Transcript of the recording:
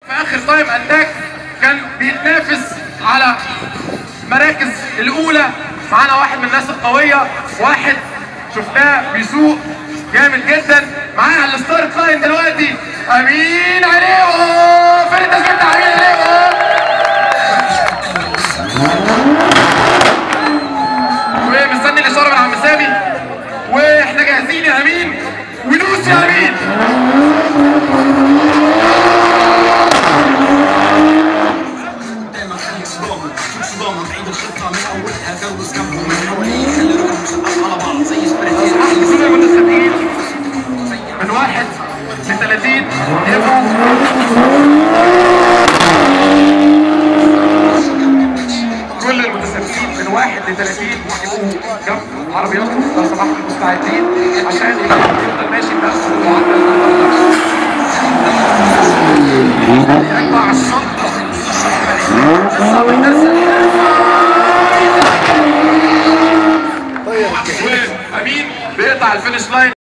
في اخر تايم اتاك كان بيتنافس على المراكز الاولى. معانا واحد من الناس القويه، واحد شفناه بيسوق جامد جدا. معانا على الستارت لاين دلوقتي امين عليه. فين التسجيل بتاع امين عليه؟ ومستني الاشاره من عم سامي، واحنا جاهزين يا امين، ودوس يا امين. كل المتسابقين من 1 ل 30 يبقوا كل المتسابقين من 1 ل 30 يبقوا جنب عربياتهم لو سمحتوا مستعدين عشان يفضل ماشي بنفس المعدل. يقطع الشنطه امين بيقطع الفينش لاين.